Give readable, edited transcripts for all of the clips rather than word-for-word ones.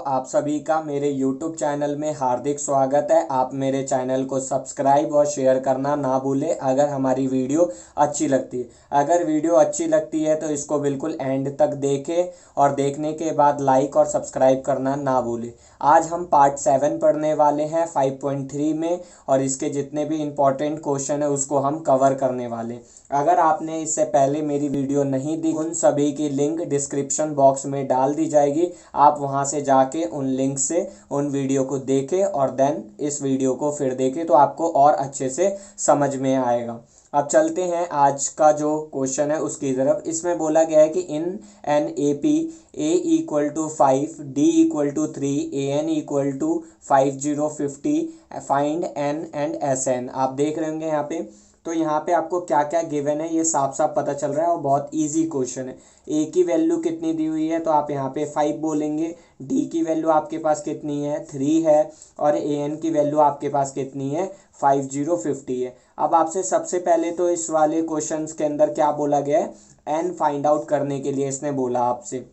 आप सभी का मेरे YouTube चैनल में हार्दिक स्वागत है। आप मेरे चैनल को सब्सक्राइब और शेयर करना ना भूलें अगर हमारी वीडियो अच्छी लगती है। अगर वीडियो अच्छी लगती है तो इसको बिल्कुल एंड तक देखें और देखने के बाद लाइक और सब्सक्राइब करना ना भूलें। आज हम पार्ट 7 पढ़ने वाले हैं 5.3 में और इसके जितने भी इम्पोर्टेंट क्वेश्चन है उसको हम कवर करने वाले हैं। अगर आपने इससे पहले मेरी वीडियो नहीं दी, उन सभी की लिंक डिस्क्रिप्शन बॉक्स में डाल दी जाएगी। आप वहां से जाके उन लिंक से उन वीडियो को देखें और देन इस वीडियो को फिर देखें तो आपको और अच्छे से समझ में आएगा। अब चलते हैं आज का जो क्वेश्चन है उसकी तरफ। इसमें बोला गया है कि in an A P a equal to 5, d equal to 3, a n equal to 5050, find n and s n. आप देख रहे होंगे यहाँ पे, तो यहाँ पे आपको क्या क्या गिवन है ये साफ साफ पता चल रहा है और बहुत इजी क्वेश्चन है। ए की वैल्यू कितनी दी हुई है तो आप यहाँ पे 5 बोलेंगे। डी की वैल्यू आपके पास कितनी है 3 है और ए एन की वैल्यू आपके पास कितनी है 5050 है। अब आपसे सबसे पहले तो इस वाले क्वेश्चन के अंदर क्या बोला गया है, एन फाइंड आउट करने के लिए इसने बोला आपसे।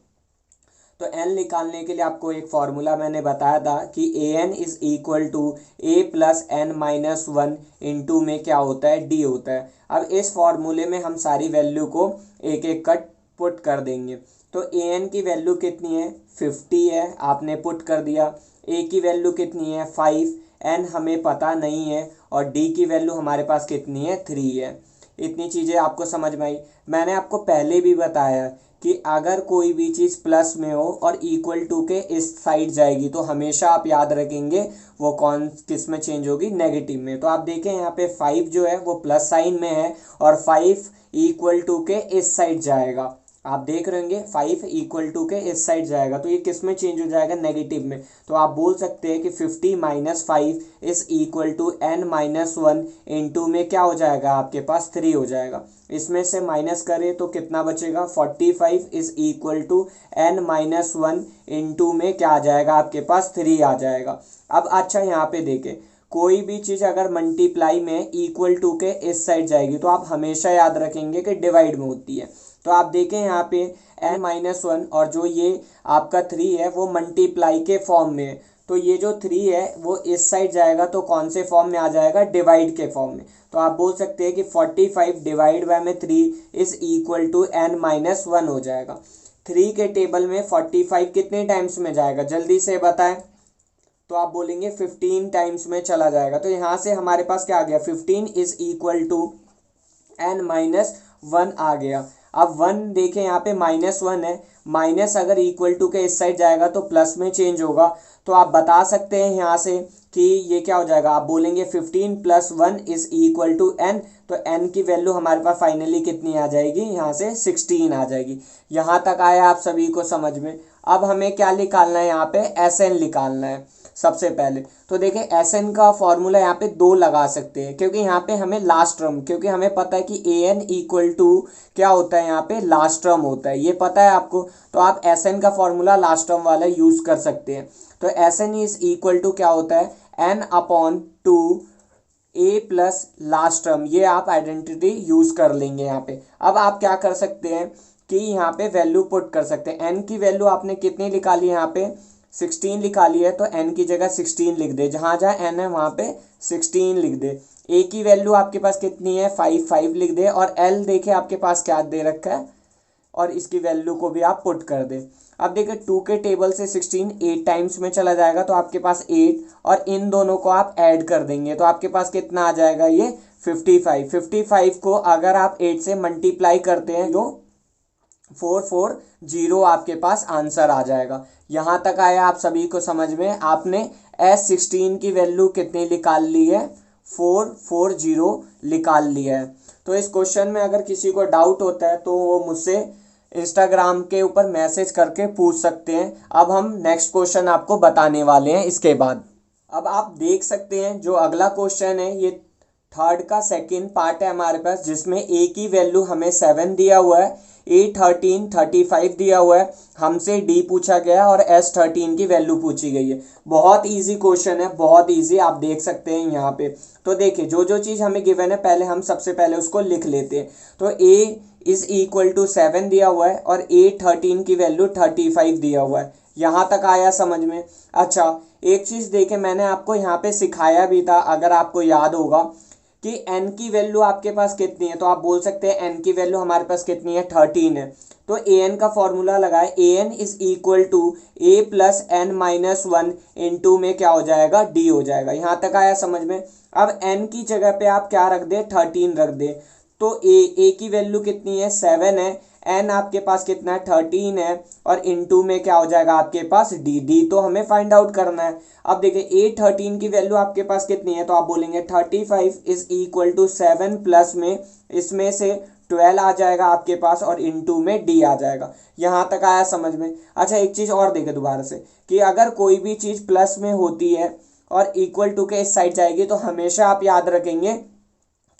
तो एन निकालने के लिए आपको एक फॉर्मूला मैंने बताया था कि a n is equal to a plus n minus 1 into में क्या होता है डी होता है। अब इस फॉर्मूले में हम सारी वैल्यू को एक एक कट पुट कर देंगे। तो ए एन की वैल्यू कितनी है 50 है, आपने पुट कर दिया। ए की वैल्यू कितनी है 5, एन हमें पता नहीं है और डी की वैल्यू हमारे पास कितनी है 3 है। इतनी चीज़ें आपको समझ में आई। मैंने आपको पहले भी बताया कि अगर कोई भी चीज़ प्लस में हो और इक्वल टू के इस साइड जाएगी तो हमेशा आप याद रखेंगे वो कौन किस में चेंज होगी, नेगेटिव में। तो आप देखें यहाँ पे 5 जो है वो प्लस साइन में है और 5 इक्वल टू के इस साइड जाएगा। आप देख रहे होंगे 5 इक्वल टू के इस साइड जाएगा तो ये किस में चेंज हो जाएगा, नेगेटिव में। तो आप बोल सकते हैं कि 50 minus 5 is equal to n minus 1 into में क्या हो जाएगा आपके पास 3 हो जाएगा। इसमें से माइनस करें तो कितना बचेगा 45 is equal to n minus 1 into में क्या आ जाएगा आपके पास 3 आ जाएगा। अब अच्छा यहाँ पे देखें, कोई भी चीज़ अगर मल्टीप्लाई में इक्वल टू के इस साइड जाएगी तो आप हमेशा याद रखेंगे कि डिवाइड में होती है। तो आप देखें यहाँ पे एन माइनस 1 और जो ये आपका 3 है वो मल्टीप्लाई के फॉर्म में है। तो ये जो 3 है वो इस साइड जाएगा तो कौन से फॉर्म में आ जाएगा, डिवाइड के फॉर्म में। तो आप बोल सकते हैं कि 45 डिवाइड बाय में 3 is equal to n minus 1 हो जाएगा। 3 के टेबल में 45 कितने टाइम्स में जाएगा जल्दी से बताएं। तो आप बोलेंगे 15 टाइम्स में चला जाएगा। तो यहाँ से हमारे पास क्या आ गया 15 is equal to n minus 1 आ गया। अब 1 देखें यहाँ पे -1 है, माइनस अगर इक्वल टू के इस साइड जाएगा तो प्लस में चेंज होगा। तो आप बता सकते हैं यहाँ से कि ये क्या हो जाएगा, आप बोलेंगे 15 + 1 इज इक्वल टू एन। तो एन की वैल्यू हमारे पास फाइनली कितनी आ जाएगी, यहाँ से 16 आ जाएगी। यहाँ तक आया आप सभी को समझ में। अब हमें क्या निकालना है, यहाँ पे एस एन निकालना है सबसे पहले। तो देखिए एस एन का फॉर्मूला यहाँ पे 2 लगा सकते हैं क्योंकि यहाँ पे हमें लास्ट टर्म, क्योंकि हमें पता है कि ए एन इक्वल टू क्या होता है, यहाँ पे लास्ट टर्म होता है, ये पता है आपको। तो आप एस एन का फॉर्मूला लास्ट टर्म वाला यूज कर सकते हैं। तो s n is equal to क्या होता है, n upon 2 a plus last term. ये आप आइडेंटिटी यूज कर लेंगे यहाँ पे। अब आप क्या कर सकते हैं कि यहाँ पे वैल्यू पुट कर सकते हैं। एन की वैल्यू आपने कितनी निकाली है, यहाँ पे 16 निकाली है। तो एन की जगह 16 लिख दे, जहाँ जहाँ एन है वहाँ पे 16 लिख दे। ए की वैल्यू आपके पास कितनी है 5 लिख दे और एल देखे आपके पास क्या दे रखा है और इसकी वैल्यू को भी आप पुट कर दे। अब देखिए 2 के टेबल से 16 8 टाइम्स में चला जाएगा तो आपके पास 8 और इन दोनों को आप ऐड कर देंगे तो आपके पास कितना आ जाएगा, ये 55 को अगर आप 8 से मल्टीप्लाई करते हैं जो 440 आपके पास आंसर आ जाएगा। यहाँ तक आया आप सभी को समझ में। आपने S16 की वैल्यू कितनी निकाल ली है, 440 निकाल लिया है। तो इस क्वेश्चन में अगर किसी को डाउट होता है तो वो मुझसे इंस्टाग्राम के ऊपर मैसेज करके पूछ सकते हैं। अब हम नेक्स्ट क्वेश्चन आपको बताने वाले हैं इसके बाद। अब आप देख सकते हैं जो अगला क्वेश्चन है ये थर्ड का सेकंड पार्ट है हमारे पास, जिसमें ए की वैल्यू हमें 7 दिया हुआ है, ए 13 35 दिया हुआ है, हमसे डी पूछा गया और एस 13 की वैल्यू पूछी गई है। बहुत इजी क्वेश्चन है, बहुत इजी, आप देख सकते हैं यहाँ पे। तो देखिए जो जो चीज़ हमें गिवन है पहले हम सबसे पहले उसको लिख लेते हैं। तो ए इज इक्वल टू 7 दिया हुआ है और ए 13 की वैल्यू 35 दिया हुआ है। यहाँ तक आया समझ में। अच्छा, एक चीज़ देखे, मैंने आपको यहाँ पे सिखाया भी था, अगर आपको याद होगा, कि n की वैल्यू आपके पास कितनी है, तो आप बोल सकते हैं n की वैल्यू हमारे पास कितनी है, 13 है। तो an का फॉर्मूला लगाए, an is equal to a plus n minus one into में क्या हो जाएगा, d हो जाएगा। यहाँ तक आया समझ में। अब n की जगह पे आप क्या रख दे, 13 रख दे। तो a की वैल्यू कितनी है, 7 है, n आपके पास कितना है, 13 है, और इनटू में क्या हो जाएगा आपके पास, d तो हमें फाइंड आउट करना है। अब देखिए a13 की वैल्यू आपके पास कितनी है, तो आप बोलेंगे 35 इज इक्वल टू 7 प्लस में इसमें से 12 आ जाएगा आपके पास, और इनटू में d आ जाएगा। यहाँ तक आया समझ में। अच्छा, एक चीज़ और देखे दोबारा से, कि अगर कोई भी चीज़ प्लस में होती है और इक्वल टू के इस साइड जाएगी, तो हमेशा आप याद रखेंगे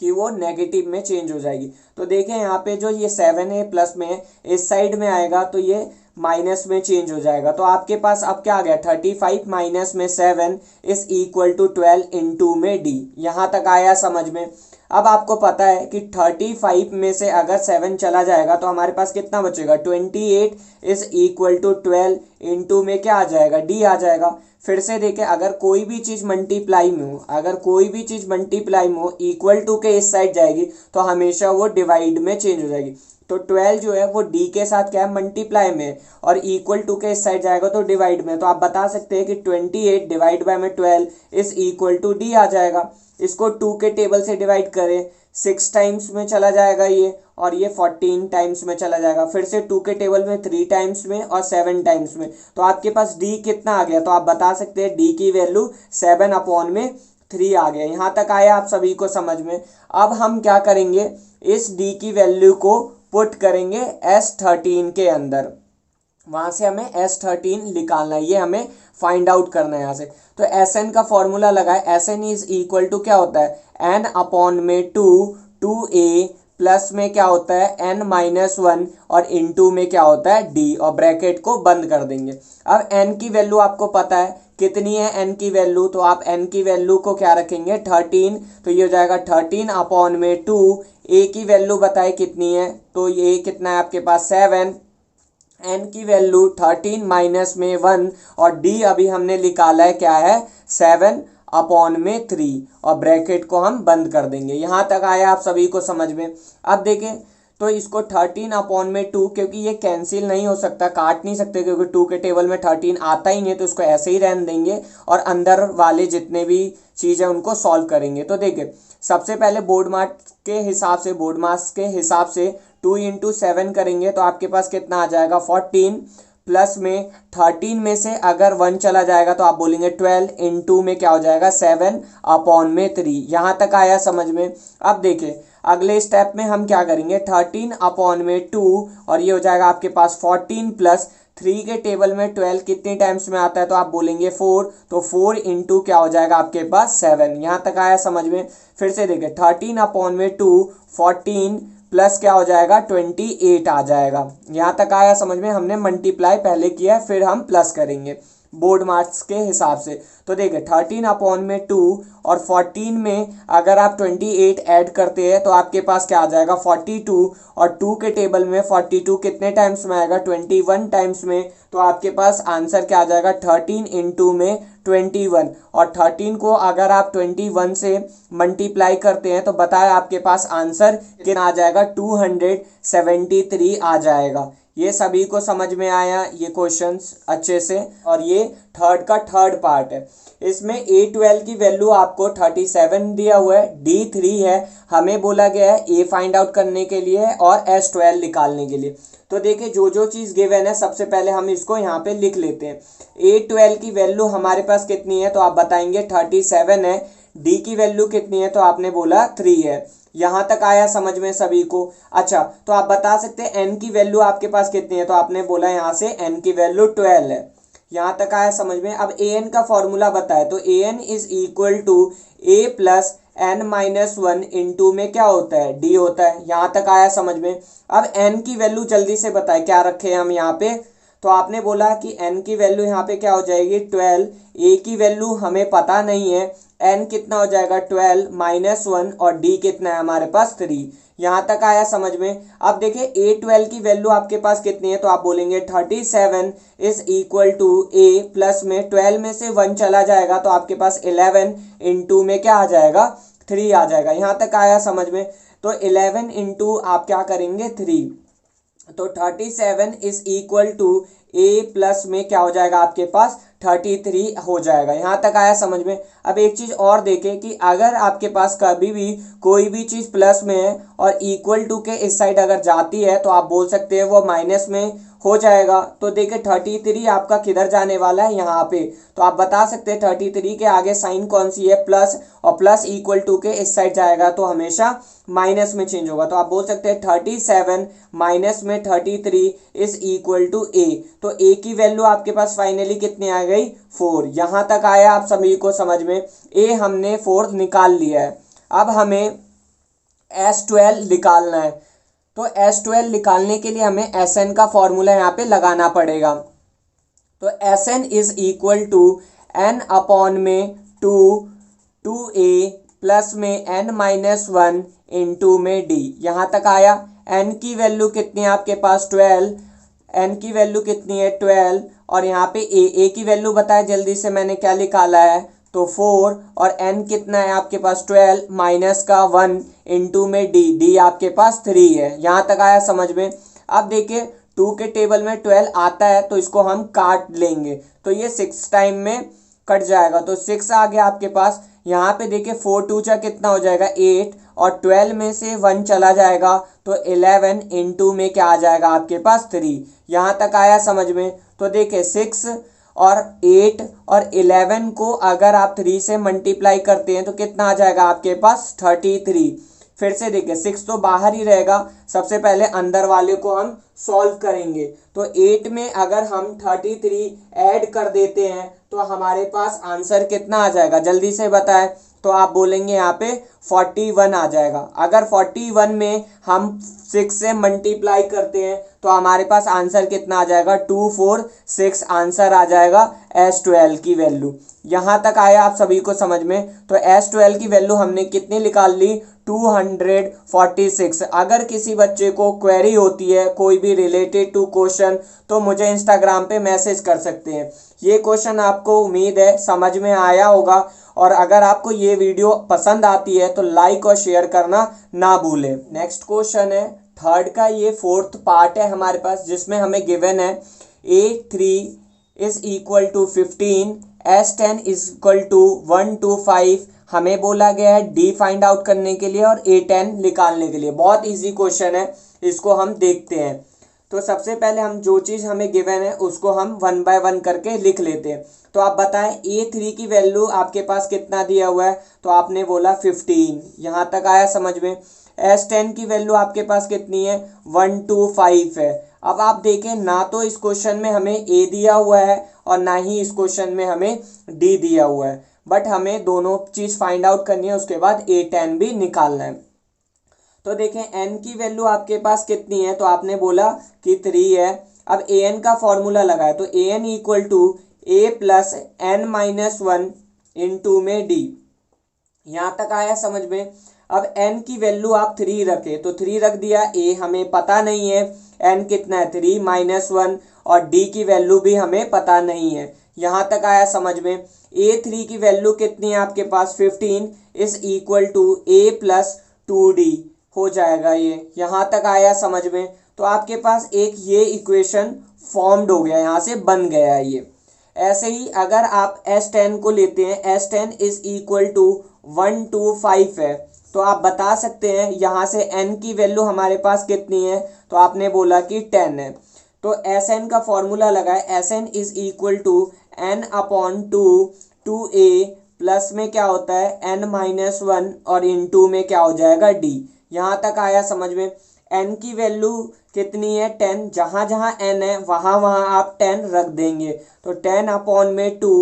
कि वो नेगेटिव में चेंज हो जाएगी। तो देखें यहाँ पे जो ये 7 है प्लस में है, इस साइड में आएगा तो ये माइनस में चेंज हो जाएगा। तो आपके पास अब क्या आ गया, 35 माइनस में 7 इज इक्वल टू 12 इंटू में d। यहाँ तक आया समझ में। अब आपको पता है कि 35 में से अगर 7 चला जाएगा तो हमारे पास कितना बचेगा, 28 इज इक्वल टू 12 इंटू में क्या आ जाएगा, d आ जाएगा। फिर से देखें, अगर कोई भी चीज़ मल्टीप्लाई में हो, अगर कोई भी चीज़ मल्टीप्लाई में हो, इक्वल टू के इस साइड जाएगी तो हमेशा वो डिवाइड में चेंज हो जाएगी। तो 12 जो है वो d के साथ क्या है, मल्टीप्लाई में, और इक्वल टू के इस साइड जाएगा तो डिवाइड में। तो आप बता सकते हैं कि 28 डिवाइड बाय में 12 इज इक्वल टू d आ जाएगा। इसको 2 के टेबल से डिवाइड करें, 6 टाइम्स में चला जाएगा ये, और ये 14 टाइम्स में चला जाएगा। फिर से 2 के टेबल में 3 टाइम्स में और 7 टाइम्स में। तो आपके पास d कितना आ गया, तो आप बता सकते हैं d की वैल्यू 7/3 आ गया। यहाँ तक आया आप सभी को समझ में। अब हम क्या करेंगे, इस d की वैल्यू को पुट करेंगे S13 के अंदर, वहाँ से हमें S13 निकालना है, ये हमें फाइंड आउट करना है यहाँ से। तो Sn का फॉर्मूला लगाए, Sn इज इक्वल टू क्या होता है, n/में 2a प्लस में क्या होता है n-1 और इनटू में क्या होता है d, और ब्रैकेट को बंद कर देंगे। अब n की वैल्यू आपको पता है कितनी है, n की वैल्यू, तो आप n की वैल्यू को क्या रखेंगे, 13। तो ये हो जाएगा 13/में 2, a की वैल्यू बताए कितनी है, तो ये कितना है आपके पास 7, n की वैल्यू 13 माइनस में 1, और d अभी हमने निकाला है क्या है, 7/3, और ब्रैकेट को हम बंद कर देंगे। यहाँ तक आया आप सभी को समझ में। अब देखें, तो इसको 13/2, क्योंकि ये कैंसिल नहीं हो सकता, काट नहीं सकते, क्योंकि 2 के टेबल में 13 आता ही नहीं है, तो इसको ऐसे ही रहने देंगे और अंदर वाले जितने भी चीज़ है उनको सॉल्व करेंगे। तो देखिए, सबसे पहले बोर्ड मास के हिसाब से 2 इंटू 7 करेंगे, तो आपके पास कितना आ जाएगा, 14, प्लस में 13 में से अगर 1 चला जाएगा तो आप बोलेंगे 12 इंटू में क्या हो जाएगा, 7/3। यहाँ तक आया समझ में। अब देखिए, अगले स्टेप में हम क्या करेंगे, 13/2, और ये हो जाएगा आपके पास 14 प्लस 3 के टेबल में 12 कितनी टाइम्स में आता है, तो आप बोलेंगे 4, तो 4 इंटू क्या हो जाएगा आपके पास 7। यहाँ तक आया समझ में। फिर से देखिए, 13/2 14 प्लस क्या हो जाएगा, 28 आ जाएगा। यहाँ तक आया समझ में। हमने मल्टीप्लाई पहले किया है, फिर हम प्लस करेंगे बोर्ड मार्क्स के हिसाब से। तो देखिए, 13/2 और 14 में अगर आप 28 ऐड करते हैं तो आपके पास क्या आ जाएगा, 42, और 2 के टेबल में 42 कितने टाइम्स में आएगा, 21 टाइम्स में। तो आपके पास आंसर क्या आ जाएगा, 13 इंटू में 21, और 13 को अगर आप 21 से मल्टीप्लाई करते हैं तो बताया आपके पास आंसर कितना आ जाएगा, 273 आ जाएगा। ये सभी को समझ में आया ये क्वेश्चंस अच्छे से। और ये थर्ड पार्ट है। इसमें A12 की वैल्यू आपको 37 दिया हुआ है, D3 है, हमें बोला गया है A फाइंड आउट करने के लिए और S12 निकालने के लिए। तो देखिए, जो जो चीज़ गिवन है सबसे पहले हम इसको यहाँ पे लिख लेते हैं। A12 की वैल्यू हमारे पास कितनी है, तो आप बताएंगे 37 है। D की वैल्यू कितनी है, तो आपने बोला 3 है। यहाँ तक आया समझ में सभी को। अच्छा, तो आप बता सकते हैं n की वैल्यू आपके पास कितनी है, तो आपने बोला यहाँ से n की वैल्यू 12 है। यहाँ तक आया समझ में। अब an का फॉर्मूला बताए, तो an is equal to a plus n-1 into में क्या होता है, d होता है। यहाँ तक आया समझ में। अब n की वैल्यू जल्दी से बताए, क्या रखे हम यहाँ पे, तो आपने बोला कि n की वैल्यू यहाँ पे क्या हो जाएगी 12, a की वैल्यू हमें पता नहीं है, n कितना हो जाएगा 12 -1 और d कितना है हमारे पास 3। यहाँ तक आया समझ में। अब देखिए a12 की वैल्यू आपके पास कितनी है, तो आप बोलेंगे 37 is equal to a plus में 12 में से 1 चला जाएगा तो आपके पास 11 इंटू में क्या आ जाएगा 3 आ जाएगा। यहाँ तक आया समझ में। तो 11 इंटू आप क्या करेंगे 3, तो 37 is equal to a plus में क्या हो जाएगा आपके पास 33 हो जाएगा। यहाँ तक आया समझ में। अब एक चीज़ और देखें कि अगर आपके पास कभी भी कोई भी चीज़ प्लस में है और इक्वल टू के इस साइड अगर जाती है तो आप बोल सकते हैं वो माइनस में हो जाएगा। तो देखिए 33 आपका किधर जाने वाला है यहाँ पे, तो आप बता सकते हैं 33 के आगे साइन कौन सी है प्लस, और प्लस इक्वल टू के इस साइड जाएगा तो हमेशा माइनस में चेंज होगा। तो आप बोल सकते हैं 37 माइनस में 33 इज इक्वल टू a। तो a की वैल्यू आपके पास फाइनली कितनी आ गई 4। यहाँ तक आया आप सभी को समझ में। a हमने 4 निकाल लिया है। अब हमें S12 निकालना है। तो S12 निकालने के लिए हमें Sn का फॉर्मूला यहाँ पे लगाना पड़ेगा। तो Sn is equal to n upon में 2a प्लस में n माइनस 1 इंटू में d। यहाँ तक आया। n की वैल्यू कितनी है आपके पास 12, n की वैल्यू कितनी है 12, और यहाँ पे a की वैल्यू बताए जल्दी से, मैंने क्या निकाला है तो 4, और n कितना है आपके पास 12 माइनस का 1 इंटू में d आपके पास 3 है। यहाँ तक आया समझ में। अब देखिए 2 के टेबल में 12 आता है तो इसको हम काट लेंगे तो ये 6 टाइम में कट जाएगा, तो 6 आ गया आपके पास। यहाँ पे देखिए 4 2 जा कितना हो जाएगा 8, और 12 में से 1 चला जाएगा तो 11 इंटू में क्या आ जाएगा आपके पास 3। यहाँ तक आया समझ में। तो देखिए 6 और 8 और 11 को अगर आप 3 से मल्टीप्लाई करते हैं तो कितना आ जाएगा आपके पास 33। फिर से देखिए 6 तो बाहर ही रहेगा, सबसे पहले अंदर वाले को हम सॉल्व करेंगे। तो 8 में अगर हम 33 ऐड कर देते हैं तो हमारे पास आंसर कितना आ जाएगा जल्दी से बताएं। तो आप बोलेंगे यहाँ पे 41 आ जाएगा। अगर 41 में हम 6 से मल्टीप्लाई करते हैं तो हमारे पास आंसर कितना आ जाएगा 246 आंसर आ जाएगा S12 की वैल्यू। यहाँ तक आया आप सभी को समझ में। तो S12 की वैल्यू हमने कितनी निकाल ली 246। अगर किसी बच्चे को क्वेरी होती है कोई भी रिलेटेड टू क्वेश्चन तो मुझे इंस्टाग्राम पे मैसेज कर सकते हैं। ये क्वेश्चन आपको उम्मीद है समझ में आया होगा, और अगर आपको ये वीडियो पसंद आती है तो लाइक और शेयर करना ना भूलें। नेक्स्ट क्वेश्चन है थर्ड का, ये फोर्थ पार्ट है हमारे पास जिसमें हमें गिवन है A3 is equal to 15, S10 is equal to 1 to 5। हमें बोला गया है D फाइंड आउट करने के लिए और A10 निकालने के लिए। बहुत इजी क्वेश्चन है, इसको हम देखते हैं। तो सबसे पहले हम जो चीज़ हमें गिवन है उसको हम 1 by 1 करके लिख लेते हैं। तो आप बताएं A3 की वैल्यू आपके पास कितना दिया हुआ है, तो आपने बोला 15। यहाँ तक आया समझ में। S10 की वैल्यू आपके पास कितनी है 1 to 5 है। अब आप देखें ना तो इस क्वेश्चन में हमें A दिया हुआ है और ना ही इस क्वेश्चन में हमें D दिया हुआ है, बट हमें दोनों चीज़ फाइंड आउट करनी है, उसके बाद A10 भी निकालना है। तो देखें n की वैल्यू आपके पास कितनी है, तो आपने बोला कि 3 है। अब an का फॉर्मूला लगाए तो an equal to a plus n minus 1 into में d। यहाँ तक आया समझ में। अब n की वैल्यू आप 3 रखे तो 3 रख दिया, a हमें पता नहीं है n कितना है 3 माइनस 1, और d की वैल्यू भी हमें पता नहीं है। यहाँ तक आया समझ में। A3 की वैल्यू कितनी है आपके पास 15 is equal to a plus 2d हो जाएगा ये। यहाँ तक आया समझ में। तो आपके पास एक ये इक्वेशन फॉर्म्ड हो गया, यहाँ से बन गया है ये। ऐसे ही अगर आप S10 को लेते हैं, S10 is equal to 1 to 5 है, तो आप बता सकते हैं यहाँ से n की वैल्यू हमारे पास कितनी है, तो आपने बोला कि 10 है। तो Sn का फॉर्मूला लगाए, Sn is equal to n upon 2a plus में क्या होता है n माइनस 1 और इंटू में क्या हो जाएगा d। यहाँ तक आया समझ में। n की वैल्यू कितनी है 10, जहाँ जहाँ n है वहाँ वहाँ आप 10 रख देंगे। तो 10 अपॉन में 2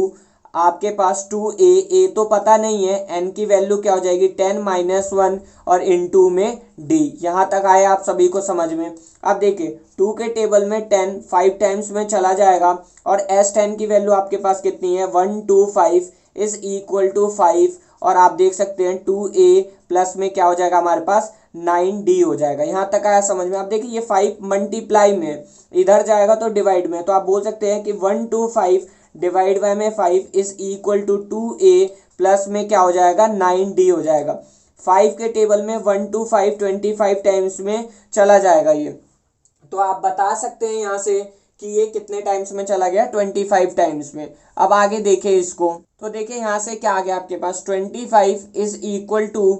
आपके पास 2a तो पता नहीं है, n की वैल्यू क्या हो जाएगी 10 माइनस 1 और इनटू में d। यहाँ तक आए आप सभी को समझ में। अब देखिए 2 के टेबल में 10 5 टाइम्स में चला जाएगा और S10 की वैल्यू आपके पास कितनी है 125 इज इक्वल टू 5 और आप देख सकते हैं 2a प्लस में क्या हो जाएगा हमारे पास 9d हो जाएगा। यहाँ तक आया समझ में। आप देखिए ये 5 मल्टीप्लाई में, इधर जाएगा तो डिवाइड में, तो आप बोल सकते हैं कि 125 डिवाइड बाय में 5 is equal to 2a plus में क्या हो जाएगा 9d हो जाएगा। 5 के टेबल में 1 to 5 25 टाइम्स में चला जाएगा ये, तो आप बता सकते हैं यहाँ से कि ये कितने टाइम्स में चला गया 25 टाइम्स में। अब आगे देखें इसको, तो देखिए यहाँ से क्या आ गया आपके पास 25 is equal to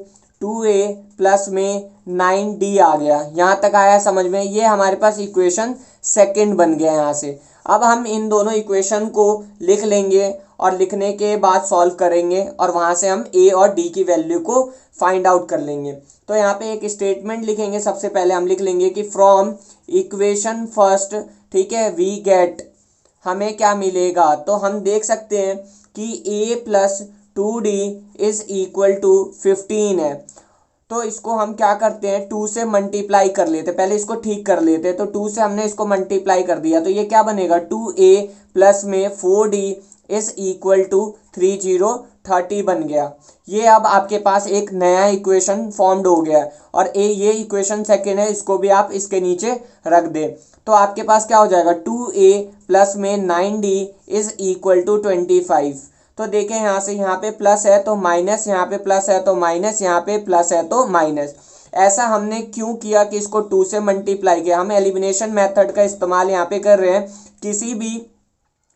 2a plus में 9d आ गया। यहाँ तक आया समझ में। ये हमारे पास इक्वेशन सेकंड बन गया यहाँ से। अब हम इन दोनों इक्वेशन को लिख लेंगे और लिखने के बाद सॉल्व करेंगे और वहाँ से हम a और d की वैल्यू को फाइंड आउट कर लेंगे। तो यहाँ पे एक स्टेटमेंट लिखेंगे। सबसे पहले हम लिख लेंगे कि फ्रॉम इक्वेशन फर्स्ट, ठीक है, वी गेट, हमें क्या मिलेगा, तो हम देख सकते हैं कि a plus 2d is equal to 15 है। तो इसको हम क्या करते हैं 2 से मल्टीप्लाई कर लेते हैं। पहले इसको ठीक कर लेते हैं। तो 2 से हमने इसको मल्टीप्लाई कर दिया तो ये क्या बनेगा 2a प्लस में 4d इज इक्वल टू 30 बन गया। ये अब आपके पास एक नया इक्वेशन फॉर्म्ड हो गया और ये इक्वेशन सेकेंड है, इसको भी आप इसके नीचे रख दे। तो आपके पास क्या हो जाएगा 2a प्लस में 9d इज इक्वल टू 25। तो देखें यहाँ से, यहाँ पे प्लस है तो माइनस, यहाँ पे प्लस है तो माइनस, यहाँ पे प्लस है तो माइनस। ऐसा हमने क्यों किया कि इसको 2 से मल्टीप्लाई किया। हम एलिमिनेशन मेथड का इस्तेमाल यहाँ पे कर रहे हैं। किसी भी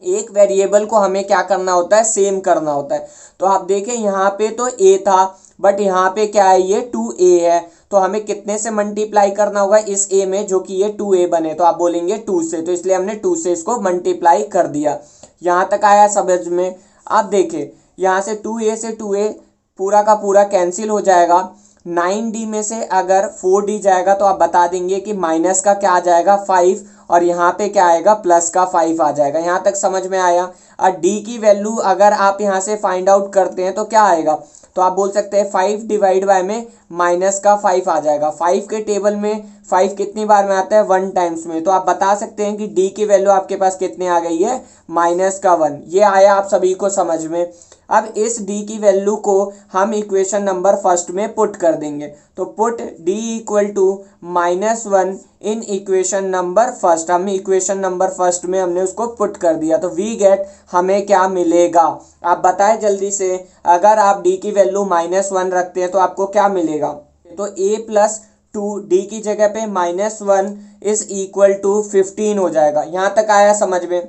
एक वेरिएबल को हमें क्या करना होता है, सेम करना होता है। तो आप देखें यहाँ पे तो a था बट यहाँ पे क्या है ये 2a है, तो हमें कितने से मल्टीप्लाई करना होगा इस a में जो कि ये 2a बने, तो आप बोलेंगे 2 से, तो इसलिए हमने 2 से इसको मल्टीप्लाई कर दिया। यहाँ तक आया समझ में। अब देखें यहाँ से 2a से 2a पूरा का पूरा कैंसिल हो जाएगा। 9d में से अगर 4d जाएगा तो आप बता देंगे कि माइनस का क्या आ जाएगा 5 और यहाँ पे क्या आएगा प्लस का 5 आ जाएगा। यहाँ तक समझ में आया। और d की वैल्यू अगर आप यहाँ से फाइंड आउट करते हैं तो क्या आएगा, तो आप बोल सकते हैं 5 डिवाइड बाय में माइनस का 5 आ जाएगा। 5 के टेबल में 5 कितनी बार में आता है 1 टाइम्स में, तो आप बता सकते हैं कि d की वैल्यू आपके पास कितनी आ गई है माइनस का 1। ये आया आप सभी को समझ में। अब इस d की वैल्यू को हम इक्वेशन नंबर फर्स्ट में पुट कर देंगे। तो put d equal to -1 in equation number first. हम इक्वेशन नंबर फर्स्ट में हमने उसको पुट कर दिया तो वी गेट, हमें क्या मिलेगा आप बताएं जल्दी से। अगर आप d की वैल्यू -1 रखते हैं तो आपको क्या मिलेगा, तो a प्लस 2 d की जगह पे -1 इज इक्वल टू 15 हो जाएगा। यहाँ तक आया समझ में।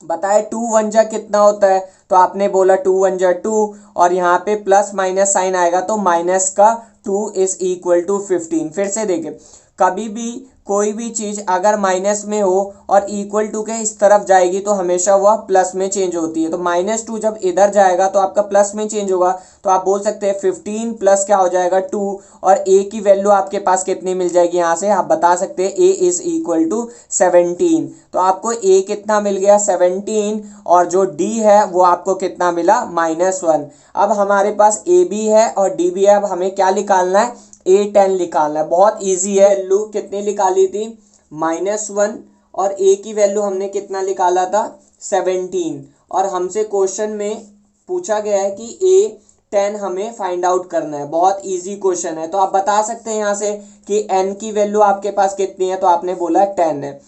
बताए 2 1 जा कितना होता है, तो आपने बोला 2 1 जा 2 और यहाँ पे प्लस माइनस साइन आएगा तो माइनस का 2 इज इक्वल टू 15। फिर से देखें, कभी भी कोई भी चीज़ अगर माइनस में हो और इक्वल टू के इस तरफ जाएगी तो हमेशा वह प्लस में चेंज होती है। तो -2 जब इधर जाएगा तो आपका प्लस में चेंज होगा। तो आप बोल सकते हैं 15 प्लस क्या हो जाएगा 2 और a की वैल्यू आपके पास कितनी मिल जाएगी, यहाँ से आप बता सकते हैं a इज इक्वल टू 17। तो आपको a कितना मिल गया 17 और जो d है वो आपको कितना मिला -1। अब हमारे पास a भी है और d भी है। अब हमें क्या निकालना है A10 निकालना है। बहुत इजी है। वैल्यू कितनी निकाली थी -1 और a की वैल्यू हमने कितना निकाला था 17 और हमसे क्वेश्चन में पूछा गया है कि A10 हमें फाइंड आउट करना है। बहुत इजी क्वेश्चन है। तो आप बता सकते हैं यहाँ से कि n की वैल्यू आपके पास कितनी है, तो आपने बोला 10 है।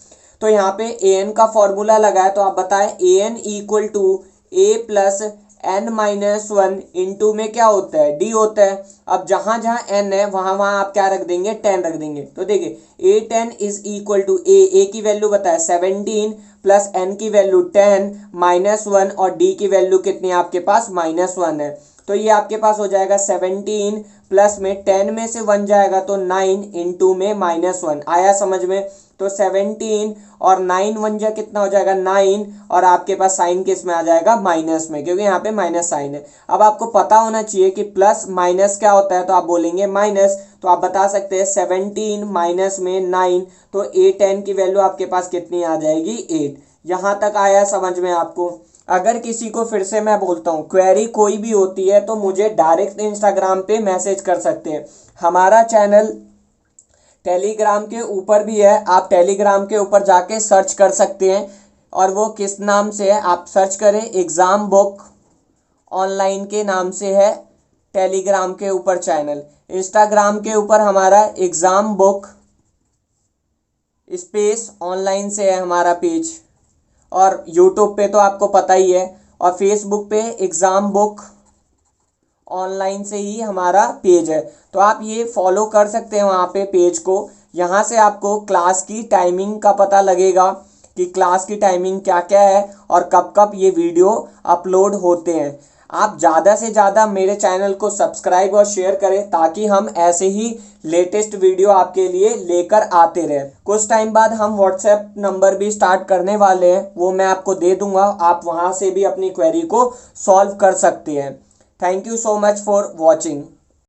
तो यहाँ पे an का फॉर्मूला लगाए तो आप बताएं an equal to a plus n-1 into में क्या होता है d होता है। अब जहां जहां n है वहां वहां आप क्या रख देंगे 10 रख देंगे। तो देखिए A10 is equal to a की वैल्यू बताए 17 प्लस n की वैल्यू 10 -1 और d की वैल्यू कितनी है आपके पास -1 है। तो ये आपके पास हो जाएगा 17 प्लस में 10 में से 1 जाएगा तो 9 इंटू में -1 आया समझ में। तो 17 और 9 1 जा कितना हो जाएगा 9 और आपके पास साइन किस में आ जाएगा माइनस में, क्योंकि यहाँ पे माइनस साइन है। अब आपको पता होना चाहिए कि प्लस माइनस क्या होता है, तो आप बोलेंगे माइनस। तो आप बता सकते हैं 17 माइनस में 9, तो A10 की वैल्यू आपके पास कितनी आ जाएगी 8। यहाँ तक आया समझ में आपको। अगर किसी को, फिर से मैं बोलता हूँ, क्वेरी कोई भी होती है तो मुझे डायरेक्ट इंस्टाग्राम पे मैसेज कर सकते हैं। हमारा चैनल टेलीग्राम के ऊपर भी है, आप टेलीग्राम के ऊपर जाके सर्च कर सकते हैं। और वो किस नाम से है, आप सर्च करें, एग्ज़ाम बुक ऑनलाइन के नाम से है टेलीग्राम के ऊपर चैनल। इंस्टाग्राम के ऊपर हमारा एग्ज़ाम बुक स्पेस ऑनलाइन से है हमारा पेज। और यूट्यूब पे तो आपको पता ही है, और फेसबुक पे एग्ज़ाम बुक ऑनलाइन से ही हमारा पेज है। तो आप ये फॉलो कर सकते हैं वहाँ पे पेज को। यहाँ से आपको क्लास की टाइमिंग का पता लगेगा कि क्लास की टाइमिंग क्या क्या है और कब कब ये वीडियो अपलोड होते हैं। आप ज़्यादा से ज़्यादा मेरे चैनल को सब्सक्राइब और शेयर करें ताकि हम ऐसे ही लेटेस्ट वीडियो आपके लिए लेकर आते रहें। कुछ टाइम बाद हम व्हाट्सएप नंबर भी स्टार्ट करने वाले हैं, वो मैं आपको दे दूंगा, आप वहाँ से भी अपनी क्वेरी को सॉल्व कर सकते हैं। Thank you so much for watching.